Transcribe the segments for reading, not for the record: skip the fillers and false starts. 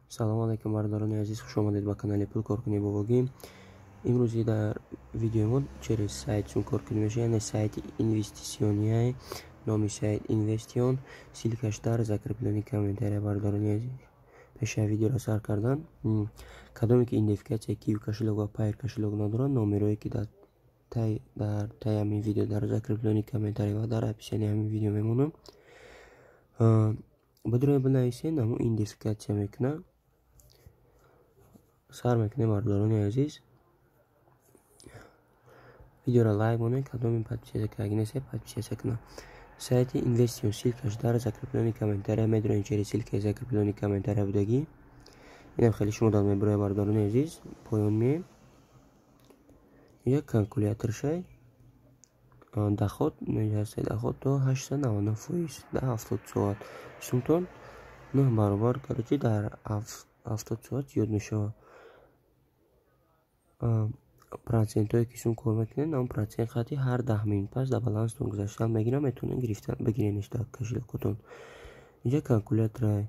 салом алейкум бардорони азиз, хуш омадед ба канали Пул коркунӣ бо Вогӣ. имрӯзи дар видеои мо через сайтчун кор кунем мешавад, яъне сайти инвестисионияи номи сайт Investion, силкаш дар закреплении комментария бардорони азиз. пеши видеоро сар кардан, кадоме ки идентификатсия киви кошелек ва пайр кошелек надорад, номерое ки дар таи ҳамин видео дар закреплении комментария ва дар описании ҳамин видео мемонад, бадрои бинависен, намо идентификатсия мекунад. сар мекунем бардорони азиз. видеоро лайк монед, кадоми подписатсия карда неста, подписатсия кунед. сайти Investion, силкаш дар закреплении комментария медонед, через силкаи закреплении комментария будагӣ. инам хеле шумо дад мебарад бардорони азиз. поён меем як калькулятор шай доход меҷаста, доход то 899% дар 70 соат сумтон 9 баробар, короче дар 70 соат зиёд мешавад. процентое ки сум кор мекунед, нам процент хати ҳар 10 минут пас дар баланстон гузаштан мегирам, метавонед гирифтан бигиренеш дар кошелекотон. инҷа калькулятора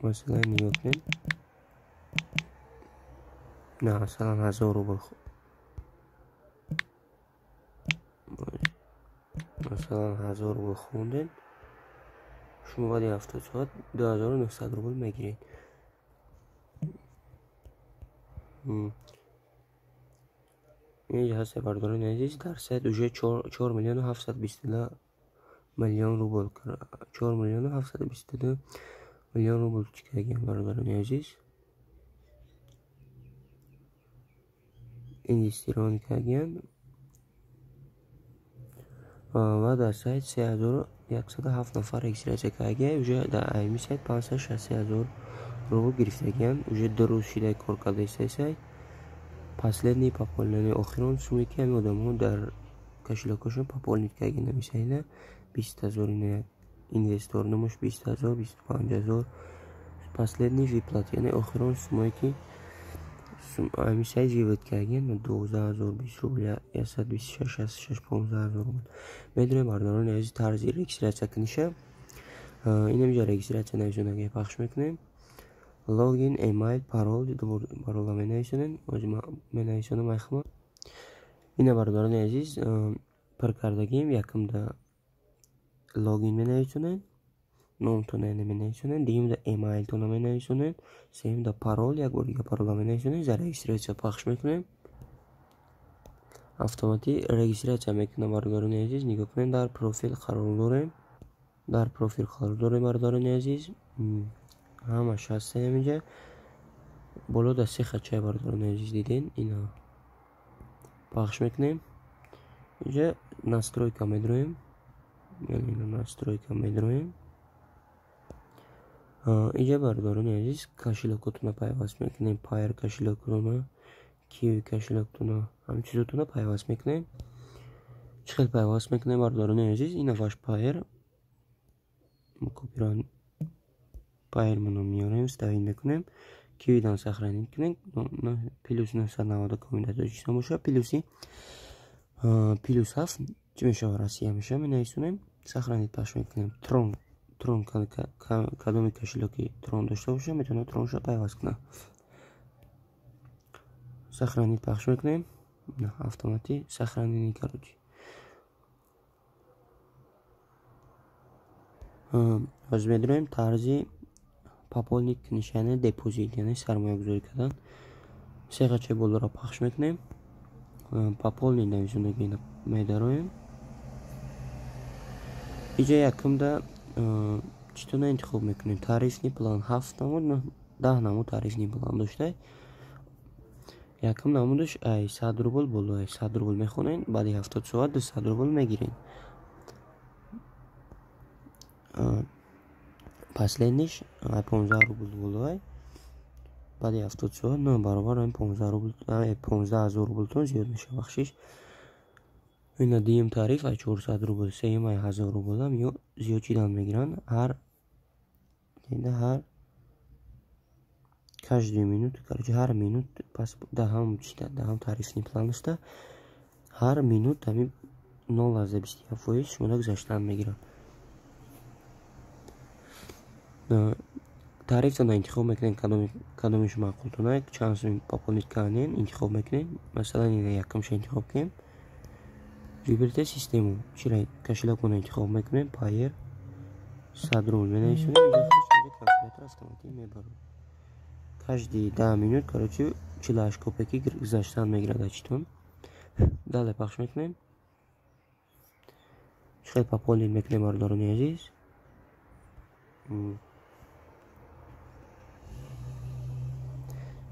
масалан нигоҳ кунед, на масалан 1000 рубл, масалан 1000 рубл хондед, шумо баъди 70 соат 2900 рубл мегиред. ҳаста бардорони азиз, дар сайт уже 4 миллион 722 миллион рубл, 4 миллион 722 миллион рубл чикаган бардорони азиз. инвестирони каган ва дар сайт 3107 нафар регистрация каган, уже дар аймин сайт 560000 рубл гирифтаган, уже 2 рӯз шидаи кор кардаи сайт. последние пополнение, охирон суме ки ҳамин одамҳо дар кошелекашон пополнит кардаган намесаида 20000 ин инвестор намош 20000 25000 последний выплат, яъне охирон сумае ки ҳамин сайт вивод кардаган 12000 20 рубл 126 66 15000 рубл. медонем бардорони азиз тарзи регистрация куниша. инамҷа регистрация нависонаги пахш мекунем. логин, эмайл, парол, парола менависонем, менависонем айхма. ина бардорони азиз пир кардагим, якумда логин менависонем, номтона менависонем, дуюмда эмайлтона менависонем, сеюмда парол, як бор дига парола менависонем, за регистрация пахш мекунем. автоматик регистрация мекунем бардорони азиз. нигоҳ кунем, дар профил қарор дорем, дар профил қарор дорем бардорони азиз. ҳамаш ҳаста ҳаминҷа. боло дар се хатчаи бардорони азиз диден, ина пахш мекунем. инҷа настройка медроем, яъне настройка медроем. инҷа бардорони азиз кошелекотона пайваст мекунем, пайр кошелекотона, киви кошелекотона, ҳамин чизотона пайваст мекунем. чӣ хел пайваст мекунем бардорони азиз? ина ваш пайр копиран пайр мано миёрем, ставин мекунем, кивидан сохранить кунем, плюс 990 комбинатори чиста боша, плюс 7 чӣ мешавад, Россия мешавад, менависонем, сохранить пахш мекунем. трон кадоми кошелеки трон дошта боша, метавонад тронша пайваст кунад. сохранить пахш мекунем, автоматик сохранение, короче. ҳозир медонем тарзи пополнить куниши, яъне депозит, яъне сармоягузорӣ кардан. се хачаи болоро пахш мекунем, пополнить нависонаги медароем. инҷа якумда читона интихоб мекунем, тарифни план 7 намуд 10 намуд тарифни план дошта, якум намудаш 100 рубл боло, 100 рубл мехонен, баъди 70 соат 200 рубл мегирен. последниш 15 рубл боло, баъди 70 соат 9 баробар 15 рубл 15000 рублтон зиёд мешавад. бахшиш ина дуюм тариф 400 рубл, сеюм 1000 рубл ҳам ё зиёд чидан мегиранд. ҳар каждую минуту, короче ҳар минут пас даҳам тарифни план аста, ҳар минут ҳамин 0,21% шумода гузаштан мегиранд. тарифтон интихоб мекунем кадомиш маъқултона чанд пополнить кардем интихоб мекунем. Масалан ина якумша интихоб кунем. Виберите систему чира кошелёкона интихоб мекунем. Payer 100 рубл менависонем. Инҷо калькулятор автоматик мебарад. Каждые 10 минут короче 48 копейки гузаштан мегирад очтон. Далее пахш мекунем. Чиқадр пополнить мекунем бардорони азиз.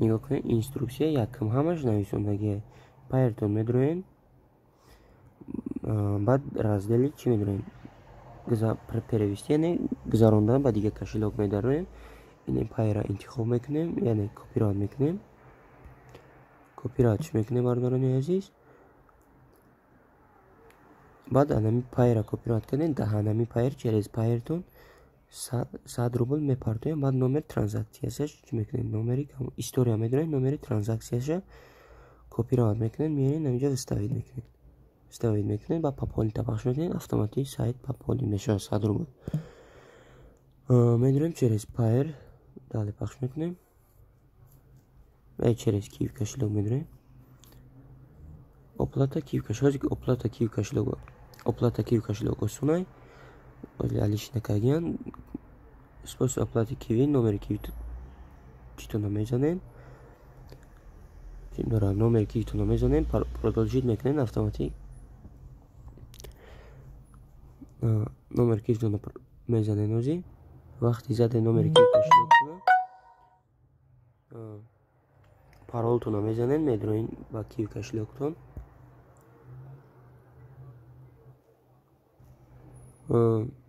нигоҳ кунед инструксия якум ҳамаш нависондагие. Пайертон медуроем. баъд раздели чӣ медуроем? Перевести яъне гузарондан ба дигар кошелёк медароем. ин пайра интихоб мекунем, яъне копирайт мекунем. копирайтш мекунем бардорони азиз. баъд анами пайра копирайт кардем. даҳанами пайр через пайертон 100 рубл мепартоем. баъд номер транзаксияшаш чӣ мекунем? Номери история медуроем. номери транзаксияша копирайт мекунем. миёрем наминҷо вставид мекунем. баъд пополнита пахш мекунем. автоматик сайт пополнит мешавад 100 рубл. медуроем через пайр. далее пахш мекунем. через киев кошелёк медуроем. оплата киев кошелёк. оплата киев кошелёк осунай. алишина кардиан способ оплаты киви. номери кивитона мезанем. номери кивитона мезанем. продолжить мекунем автоматик. номери кивитона мезанем ози. вақти заде номери киев кошелёктона паролтона мезанем. медуроем ба киев кошелёктон.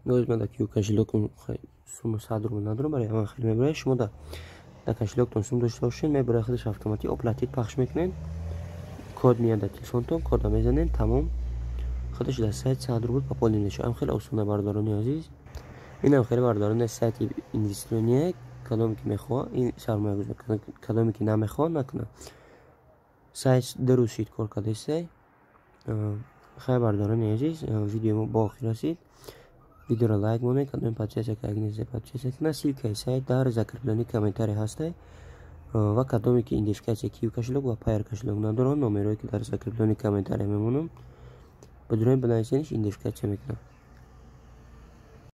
лозима да киев кошелёктон сума 100 рубл надорам. барои ман хеле мебарад. шумо да кошелёктон сум дошта бошед. мебарад худаш автоматик оплатит пахш мекунед. код миёд да телефонтон. кода мезанем. тамом. худаш да сайт 100 рубл пополнит мешавад. хеле осона бардорони азиз. инам хеле бардорони сайти инвестициония. кадоме ки мехоҳад ин сармоягузорӣ, кадоме ки намехоҳад накунад. сайт дурустшид кор кардастай. хеле бардорони азиз, видео ба охир расид. видеоро лайк монед. кадоме подписатсия кардагинест подписатсия кунед. ссилкаи сайт дар закреплении комментарий ҳастай. ва кадоме ки идентификатсия киев кошелёк ва пайр кошелёк надорад, номерое ки дар закреплении комментарий мемонанд, бидурои бинависениш идентификатсия мекунам.